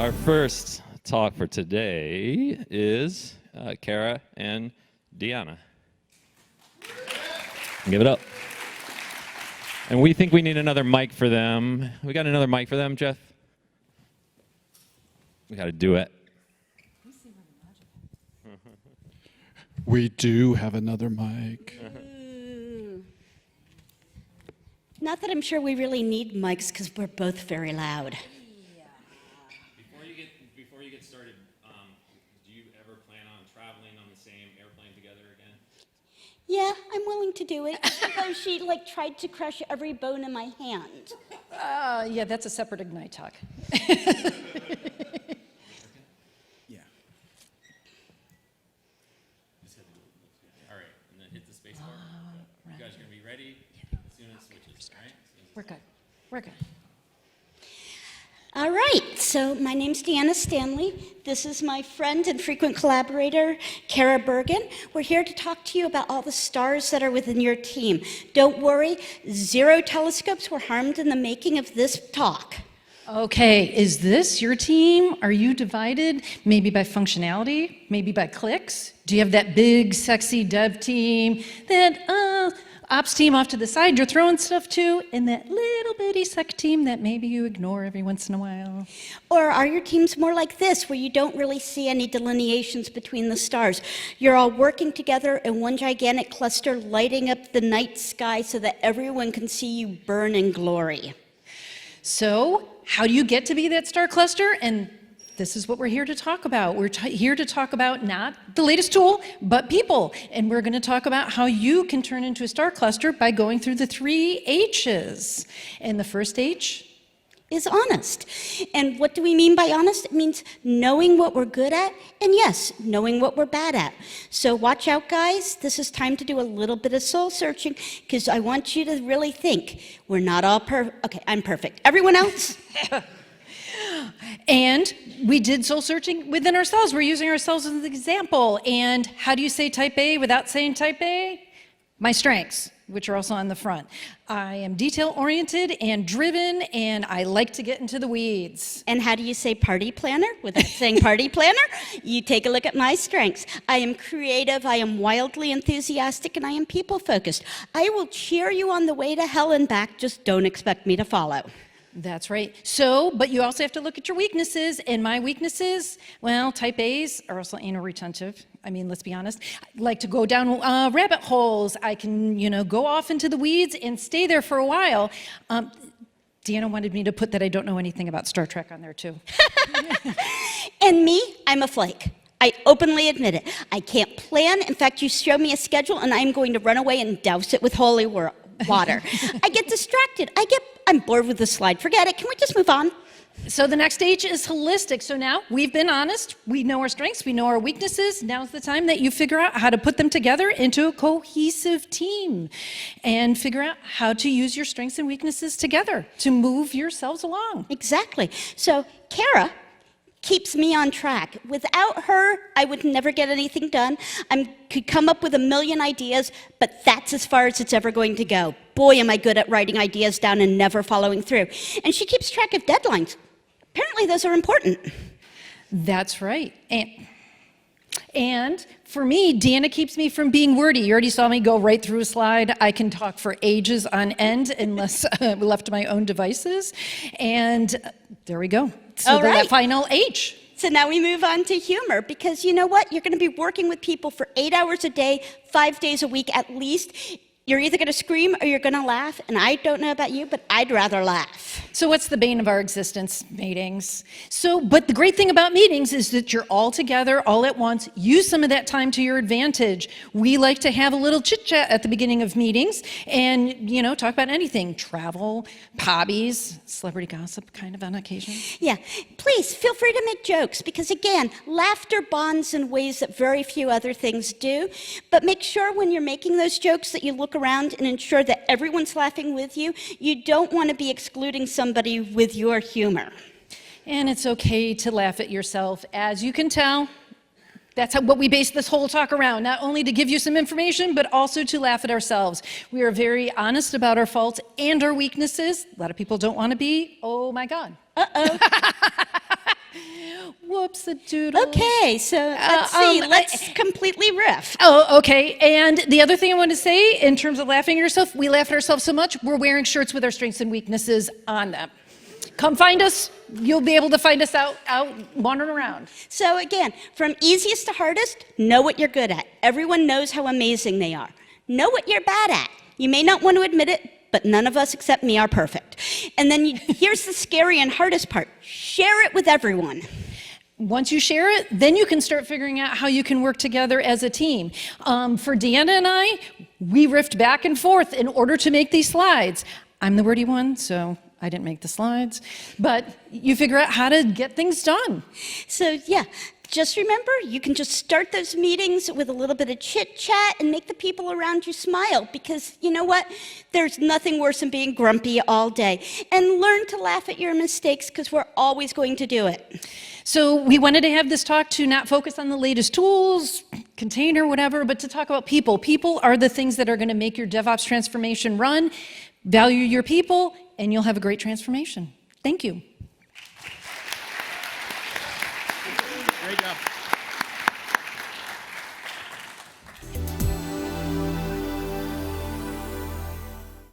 Our first talk for today is Kara and Deanna. Give it up. And we think we need another mic for them. We got another mic for them, Jeff? We got to do it. We do have another mic. Not that I'm sure we really need mics because we're both very loud. Before you get started, do you ever plan on traveling on the same airplane together again? Yeah, I'm willing to do it. Although she tried to crush every bone in my hand. Yeah, that's a separate Ignite talk. Yeah. All right, and then hit the space bar. You guys are going to be ready as soon as it switches, all right? We're good. We're good. All right, so my name's Deanna Stanley. This is my friend and frequent collaborator, Kara Bergen. We're here to talk to you about all the stars that are within your team. Don't worry, 0 telescopes were harmed in the making of this talk. Okay, is this your team? Are you divided maybe by functionality, maybe by clicks? Do you have that big, sexy dev team, that ops team off to the side you're throwing stuff to, and that little bitty sec team that maybe you ignore every once in a while? Or are your teams more like this, where you don't really see any delineations between the stars? You're all working together in one gigantic cluster, lighting up the night sky so that everyone can see you burn in glory. So, how do you get to be that star cluster? And this is what we're here to talk about. We're here to talk about not the latest tool, but people. And we're going to talk about how you can turn into a star cluster by going through the 3 H's. And the first H is honest. And what do we mean by honest? It means knowing what we're good at, and yes, knowing what we're bad at. So watch out, guys. This is time to do a little bit of soul searching, because I want you to really think, we're not all perfect. Okay, I'm perfect. Everyone else? And we did soul searching within ourselves. We're using ourselves as an example. And how do you say type A without saying type A? My strengths, which are also on the front. I am detail-oriented and driven, and I like to get into the weeds. And how do you say party planner without saying party planner? You take a look at my strengths. I am creative, I am wildly enthusiastic, and I am people-focused. I will cheer you on the way to hell and back, just don't expect me to follow. That's right. So, but you also have to look at your weaknesses, and my weaknesses, well, type A's are also anal retentive. I mean, let's be honest. I like to go down rabbit holes. I can, go off into the weeds and stay there for a while. Deanna wanted me to put that I don't know anything about Star Trek on there, too. And me, I'm a flake. I openly admit it. I can't plan. In fact, you show me a schedule, and I'm going to run away and douse it with holy water. I get distracted. I'm bored with this slide. Forget it. Can we just move on? So the next H is holistic. So now we've been honest. We know our strengths. We know our weaknesses. Now's the time that you figure out how to put them together into a cohesive team and figure out how to use your strengths and weaknesses together to move yourselves along. Exactly. So Kara keeps me on track. Without her, I would never get anything done. I could come up with a million ideas, but that's as far as it's ever going to go. Boy, am I good at writing ideas down and never following through. And she keeps track of deadlines. Apparently, those are important. That's right. And for me, Deanna keeps me from being wordy. You already saw me go right through a slide. I can talk for ages on end unless left to my own devices. And there we go. So All right. That final H. So now we move on to humor, because you know what? You're going to be working with people for 8 hours a day, 5 days a week at least. You're either going to scream or you're going to laugh, and I don't know about you, but I'd rather laugh. So what's the bane of our existence? Meetings. But the great thing about meetings is that you're all together, all at once. Use some of that time to your advantage. We like to have a little chit-chat at the beginning of meetings and, talk about anything. Travel, hobbies, celebrity gossip kind of on occasion. Yeah, please feel free to make jokes, because again, laughter bonds in ways that very few other things do. But make sure when you're making those jokes that you look around and ensure that everyone's laughing with you. You don't want to be excluding somebody with your humor. And it's okay to laugh at yourself. As you can tell, that's what we base this whole talk around, not only to give you some information, but also to laugh at ourselves. We are very honest about our faults and our weaknesses. A lot of people don't want to be. Oh, my God. Uh-oh. Whoops, a doodle. Okay, so let's see. Let's completely riff. Oh, okay. And the other thing I want to say, in terms of laughing at yourself, we laugh at ourselves so much, we're wearing shirts with our strengths and weaknesses on them. Come find us. You'll be able to find us out wandering around. So again, from easiest to hardest, know what you're good at. Everyone knows how amazing they are. Know what you're bad at. You may not want to admit it, but none of us except me are perfect. And then here's the scary and hardest part. Share it with everyone. Once you share it, then you can start figuring out how you can work together as a team. For Deanna and I, we riffed back and forth in order to make these slides. I'm the wordy one, so I didn't make the slides. But you figure out how to get things done. So yeah, just remember, you can just start those meetings with a little bit of chit chat and make the people around you smile, because you know what? There's nothing worse than being grumpy all day. And learn to laugh at your mistakes, because we're always going to do it. So we wanted to have this talk to not focus on the latest tools, container, whatever, but to talk about people. People are the things that are going to make your DevOps transformation run. Value your people, and you'll have a great transformation. Thank you. Great job.